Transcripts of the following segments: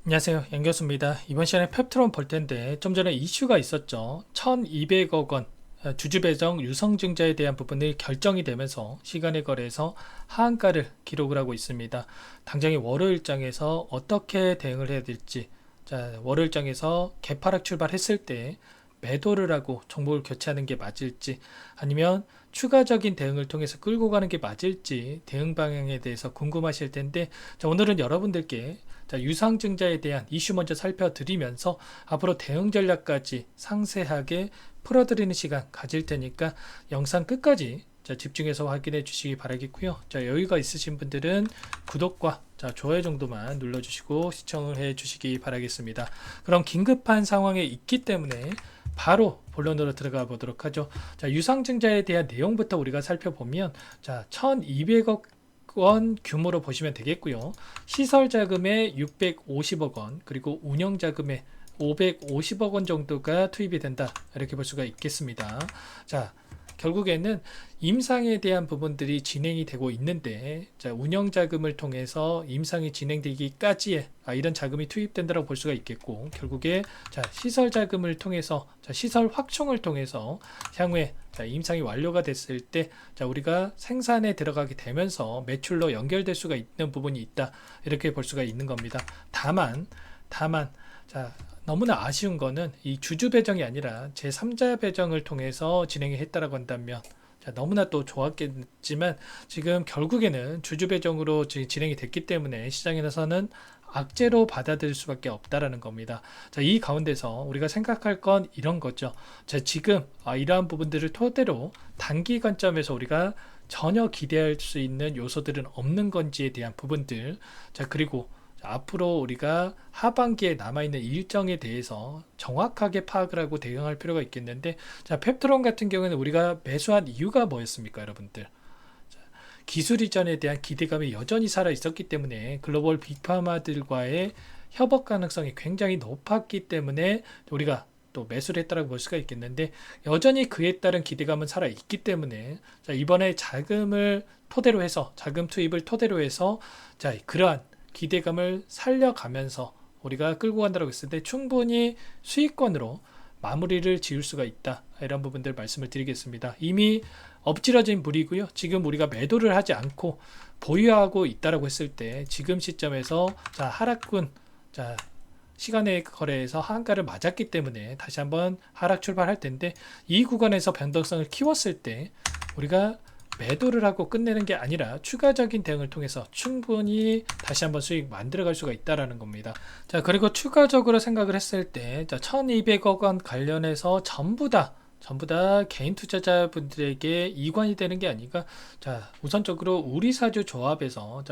안녕하세요. 양교수입니다. 이번 시간에 펩트론 볼 텐데 좀 전에 이슈가 있었죠. 1200억 원 주주 배정 유성증자에 대한 부분이 결정이 되면서 시간의 거래에서 하한가를 기록을 하고 있습니다. 당장의 월요일장에서 어떻게 대응을 해야 될지, 자, 월요일장에서 개파락 출발했을 때 매도를 하고 종목을 교체하는 게 맞을지, 아니면 추가적인 대응을 통해서 끌고 가는 게 맞을지 대응 방향에 대해서 궁금하실 텐데, 자, 오늘은 여러분들께 유상증자에 대한 이슈 먼저 살펴드리면서 앞으로 대응 전략까지 상세하게 풀어드리는 시간 가질 테니까 영상 끝까지 집중해서 확인해 주시기 바라겠고요. 여유가 있으신 분들은 구독과 좋아요 정도만 눌러주시고 시청을 해 주시기 바라겠습니다. 그럼 긴급한 상황에 있기 때문에 바로 본론으로 들어가 보도록 하죠. 유상증자에 대한 내용부터 우리가 살펴보면 1200억 원 규모로 보시면 되겠고요. 시설 자금에 650억 원, 그리고 운영 자금에 550억 원 정도가 투입이 된다. 이렇게 볼 수가 있겠습니다. 자, 결국에는 임상에 대한 부분들이 진행이 되고 있는데, 운영 자금을 통해서 임상이 진행되기까지의 이런 자금이 투입된다고 볼 수가 있겠고, 결국에 시설 자금을 통해서 시설 확충을 통해서 향후에 임상이 완료가 됐을 때 우리가 생산에 들어가게 되면서 매출로 연결될 수가 있는 부분이 있다, 이렇게 볼 수가 있는 겁니다. 다만 너무나 아쉬운 거는 이 주주 배정이 아니라 제3자 배정을 통해서 진행을 했다라고 한다면 너무나 또 좋았겠지만, 지금 결국에는 주주 배정으로 진행이 됐기 때문에 시장에서는 악재로 받아들일 수밖에 없다라는 겁니다. 이 가운데서 우리가 생각할 건 이런 거죠. 지금 이러한 부분들을 토대로 단기 관점에서 우리가 전혀 기대할 수 있는 요소들은 없는 건지에 대한 부분들, 그리고 앞으로 우리가 하반기에 남아있는 일정에 대해서 정확하게 파악을 하고 대응할 필요가 있겠는데, 펩트론 같은 경우는 우리가 매수한 이유가 뭐였습니까, 여러분들? 기술 이전에 대한 기대감이 여전히 살아 있었기 때문에 글로벌 빅파마들과의 협업 가능성이 굉장히 높았기 때문에 우리가 또 매수를 했다고 볼 수가 있겠는데, 여전히 그에 따른 기대감은 살아 있기 때문에 이번에 자금을 토대로 해서 자금 투입을 토대로 해서 그러한 기대감을 살려가면서 우리가 끌고 간다고 했을 때 충분히 수익권으로 마무리를 지을 수가 있다, 이런 부분들 말씀을 드리겠습니다. 이미 엎질러진 물이고요. 지금 우리가 매도를 하지 않고 보유하고 있다라고 했을 때 지금 시점에서 하락군 시간의 거래에서 하한가를 맞았기 때문에 다시 한번 하락 출발할 텐데, 이 구간에서 변동성을 키웠을 때 우리가 매도를 하고 끝내는 게 아니라 추가적인 대응을 통해서 충분히 다시 한번 수익 만들어갈 수가 있다라는 겁니다. 그리고 추가적으로 생각을 했을 때 1200억 원 관련해서 전부 다 개인 투자자분들에게 이관이 되는 게 아니라, 우선적으로 우리 사주 조합에서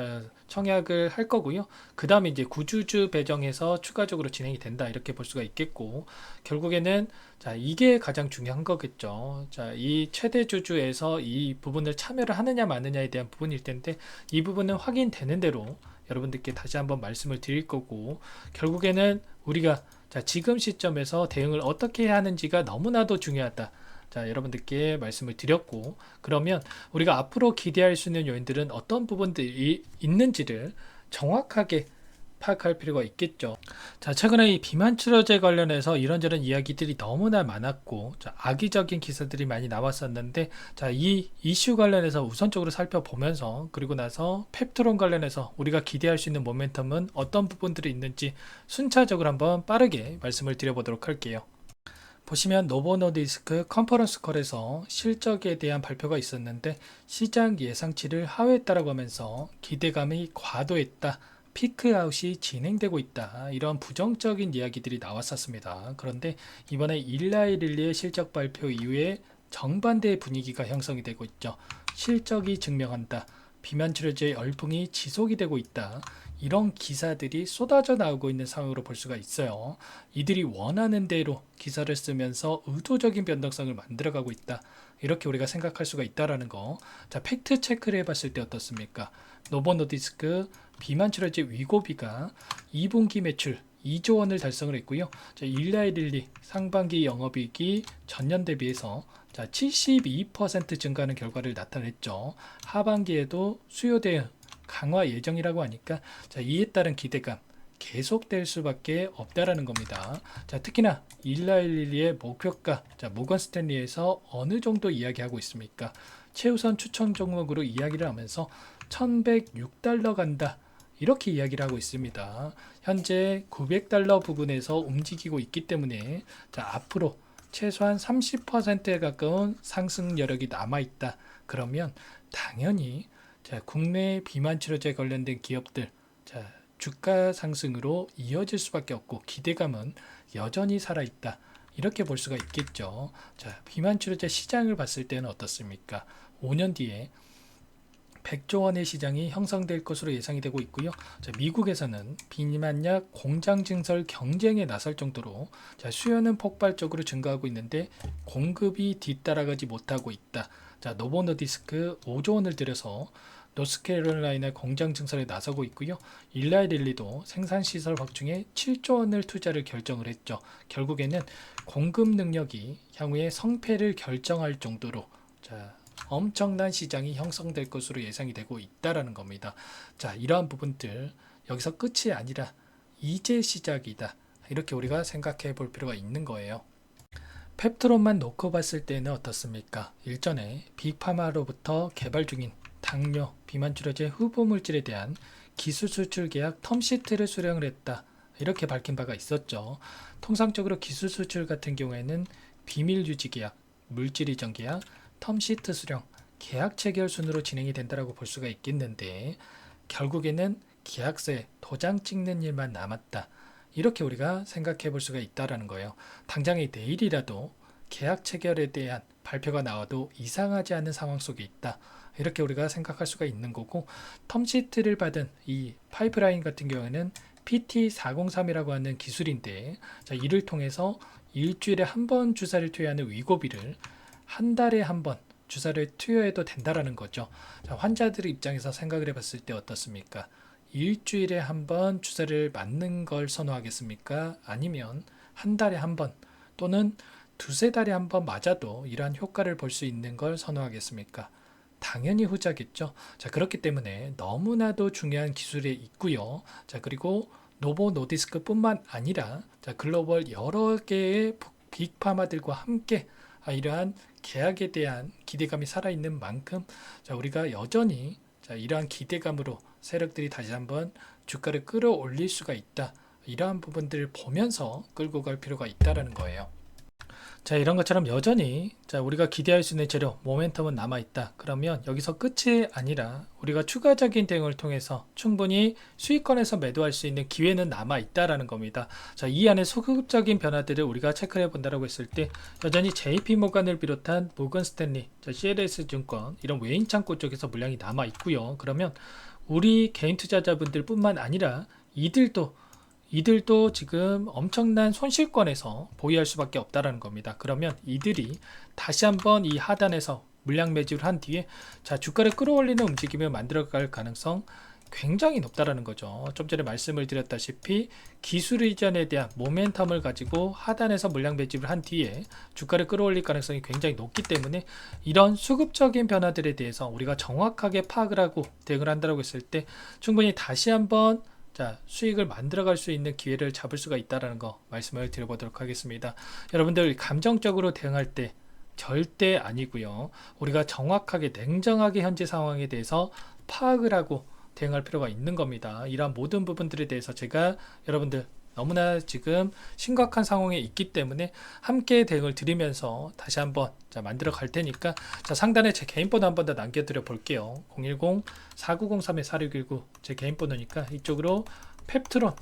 청약을 할 거고요. 그 다음에 이제 구주주 배정해서 추가적으로 진행이 된다, 이렇게 볼 수가 있겠고, 결국에는 이게 가장 중요한 거겠죠. 이 최대 주주에서 이 부분을 참여를 하느냐 마느냐에 대한 부분일 텐데, 이 부분은 확인되는 대로 여러분들께 다시 한번 말씀을 드릴 거고, 결국에는 우리가 지금 시점에서 대응을 어떻게 해야 하는지가 너무나도 중요하다, 여러분들께 말씀을 드렸고, 그러면 우리가 앞으로 기대할 수 있는 요인들은 어떤 부분들이 있는지를 정확하게 파악할 필요가 있겠죠. 최근에 이 비만 치료제 관련해서 이런저런 이야기들이 너무나 많았고, 악의적인 기사들이 많이 나왔었는데, 이 이슈 관련해서 우선적으로 살펴보면서, 그리고 나서 펩트론 관련해서 우리가 기대할 수 있는 모멘텀은 어떤 부분들이 있는지 순차적으로 한번 빠르게 말씀을 드려보도록 할게요. 보시면 노보노디스크 컨퍼런스 콜에서 실적에 대한 발표가 있었는데, 시장 예상치를 하회했다라고 하면서 기대감이 과도했다, 피크아웃이 진행되고 있다, 이런 부정적인 이야기들이 나왔었습니다. 그런데 이번에 일라이릴리의 실적 발표 이후에 정반대의 분위기가 형성이 되고 있죠. 실적이 증명한다, 비만 치료제 열풍이 지속이 되고 있다, 이런 기사들이 쏟아져 나오고 있는 상황으로 볼 수가 있어요. 이들이 원하는 대로 기사를 쓰면서 의도적인 변동성을 만들어가고 있다, 이렇게 우리가 생각할 수가 있다라는 거. 팩트 체크를 해봤을 때 어떻습니까? 노보노디스크 비만 치료제 위고비가 2분기 매출 2조 원을 달성을 했고요. 일라이릴리 상반기 영업이익이 전년 대비해서 72% 증가하는 결과를 나타냈죠. 하반기에도 수요 대응 강화 예정이라고 하니까 이에 따른 기대감, 계속될 수밖에 없다라는 겁니다. 자, 특히나 일라일리의 목표가, 자, 모건 스탠리에서 어느 정도 이야기하고 있습니까? 최우선 추천 종목으로 이야기를 하면서 1106달러 간다. 이렇게 이야기를 하고 있습니다. 현재 900달러 부근에서 움직이고 있기 때문에 자, 앞으로 최소한 30%에 가까운 상승 여력이 남아있다. 그러면 당연히 자, 국내 비만 치료제 관련된 기업들 자, 주가 상승으로 이어질 수밖에 없고 기대감은 여전히 살아있다. 이렇게 볼 수가 있겠죠. 자, 비만 치료제 시장을 봤을 때는 어떻습니까? 5년 뒤에 100조 원의 시장이 형성될 것으로 예상이 되고 있고요. 자, 미국에서는 비만약 공장 증설 경쟁에 나설 정도로 자, 수요는 폭발적으로 증가하고 있는데 공급이 뒤따라가지 못하고 있다. 자, 노보노디스크 5조 원을 들여서 노스캐롤라이나 공장 증설에 나서고 있고요. 일라이릴리도 생산시설 확충에 7조 원을 투자를 결정을 했죠. 결국에는 공급 능력이 향후에 성패를 결정할 정도로 자, 엄청난 시장이 형성될 것으로 예상이 되고 있다라는 겁니다. 자, 이러한 부분들 여기서 끝이 아니라 이제 시작이다. 이렇게 우리가 생각해 볼 필요가 있는 거예요. 펩트론만 놓고 봤을 때는 어떻습니까? 일전에 빅파마로부터 개발 중인 당뇨, 비만 치료제 후보 물질에 대한 기술 수출 계약 텀시트를 수령을 했다. 이렇게 밝힌 바가 있었죠. 통상적으로 기술 수출 같은 경우에는 비밀 유지 계약, 물질 이전 계약, 텀시트 수령, 계약 체결 순으로 진행이 된다고 볼 수가 있겠는데 결국에는 계약서에 도장 찍는 일만 남았다. 이렇게 우리가 생각해 볼 수가 있다라는 거예요. 당장에 내일이라도 계약 체결에 대한 발표가 나와도 이상하지 않은 상황 속에 있다. 이렇게 우리가 생각할 수가 있는 거고 텀시트를 받은 이 파이프라인 같은 경우에는 PT403이라고 하는 기술인데 자, 이를 통해서 일주일에 한 번 주사를 투여하는 위고비를 한 달에 한 번 주사를 투여해도 된다라는 거죠. 자, 환자들 입장에서 생각을 해봤을 때 어떻습니까? 일주일에 한 번 주사를 맞는 걸 선호하겠습니까? 아니면 한 달에 한 번 또는 두세 달에 한 번 맞아도 이러한 효과를 볼 수 있는 걸 선호하겠습니까? 당연히 후자겠죠. 자, 그렇기 때문에 너무나도 중요한 기술에 있고요. 자, 그리고 노보 노디스크뿐만 아니라 자, 글로벌 여러 개의 빅파마들과 함께 이러한 계약에 대한 기대감이 살아있는 만큼 자, 우리가 여전히 자, 이러한 기대감으로 세력들이 다시 한번 주가를 끌어올릴 수가 있다. 이러한 부분들을 보면서 끌고 갈 필요가 있다라는 거예요. 자, 이런 것처럼 여전히 자, 우리가 기대할 수 있는 재료, 모멘텀은 남아있다. 그러면 여기서 끝이 아니라 우리가 추가적인 대응을 통해서 충분히 수익권에서 매도할 수 있는 기회는 남아있다라는 겁니다. 자, 이 안에 소극적인 변화들을 우리가 체크해 본다라고 했을 때 여전히 JP모간을 비롯한 모건 스탠리, CLS 증권 이런 외인 창고 쪽에서 물량이 남아있고요. 그러면 우리 개인 투자자분들 뿐만 아니라 이들도 지금 엄청난 손실권에서 보유할 수밖에 없다라는 겁니다. 그러면 이들이 다시 한번 이 하단에서 물량 매집을 한 뒤에 자, 주가를 끌어올리는 움직임을 만들어갈 가능성 굉장히 높다라는 거죠. 좀 전에 말씀을 드렸다시피 기술 이전에 대한 모멘텀을 가지고 하단에서 물량 매집을 한 뒤에 주가를 끌어올릴 가능성이 굉장히 높기 때문에 이런 수급적인 변화들에 대해서 우리가 정확하게 파악을 하고 대응을 한다고 했을 때 충분히 다시 한번 자, 수익을 만들어갈 수 있는 기회를 잡을 수가 있다는 거 말씀을 드려보도록 하겠습니다. 여러분들 감정적으로 대응할 때 절대 아니고요. 우리가 정확하게 냉정하게 현재 상황에 대해서 파악을 하고 대응할 필요가 있는 겁니다. 이러한 모든 부분들에 대해서 제가 여러분들 너무나 지금 심각한 상황에 있기 때문에 함께 대응을 드리면서 다시 한번 자, 만들어 갈 테니까 자, 상단에 제 개인 번호 한번 더 남겨드려 볼게요. 010-4903-4619 제 개인 번호니까 이쪽으로 펩트론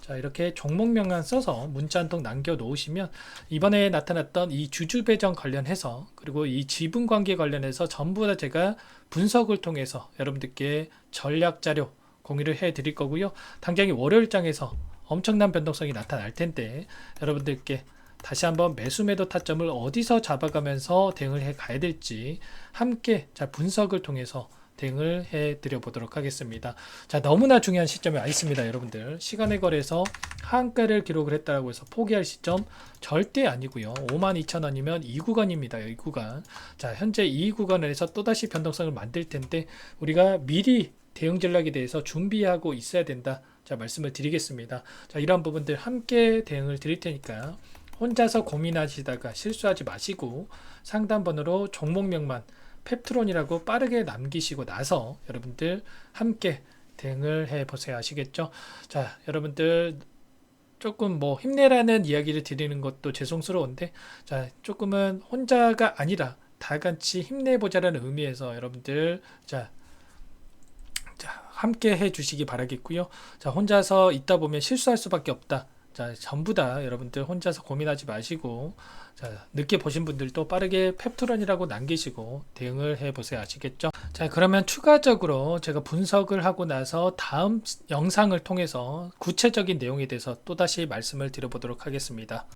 자, 이렇게 종목명만 써서 문자 한 통 남겨 놓으시면 이번에 나타났던 이 주주 배정 관련해서 그리고 이 지분 관계 관련해서 전부 다 제가 분석을 통해서 여러분들께 전략 자료 공유를 해 드릴 거고요. 당장에 월요일장에서 엄청난 변동성이 나타날 텐데 여러분들께 다시 한번 매수 매도 타점을 어디서 잡아가면서 대응을 해 가야 될지 함께 자, 분석을 통해서 대응을 해 드려 보도록 하겠습니다. 자, 너무나 중요한 시점에 와 있습니다. 여러분들 시간의 거래에서 한가를 기록을 했다고 해서 포기할 시점 절대 아니고요. 52,000원이면 이 구간입니다. 이 구간. 자, 현재 이 구간에서 또다시 변동성을 만들 텐데 우리가 미리 대응 전략에 대해서 준비하고 있어야 된다. 자, 말씀을 드리겠습니다. 자, 이런 부분들 함께 대응을 드릴 테니까 혼자서 고민하시다가 실수하지 마시고 상담번호로 종목명만 펩트론이라고 빠르게 남기시고 나서 여러분들 함께 대응을 해 보세요. 아시겠죠? 자, 여러분들 조금 뭐 힘내라는 이야기를 드리는 것도 죄송스러운데, 자, 조금은 혼자가 아니라 다 같이 힘내보자라는 의미에서 여러분들 자, 함께 해 주시기 바라겠고요. 자, 혼자서 있다 보면 실수할 수밖에 없다. 자, 전부 다 여러분들 혼자서 고민하지 마시고, 자, 늦게 보신 분들도 빠르게 펩토론이라고 남기시고 대응을 해 보세요. 아시겠죠? 자, 그러면 추가적으로 제가 분석을 하고 나서 다음 영상을 통해서 구체적인 내용에 대해서 또다시 말씀을 드려보도록 하겠습니다.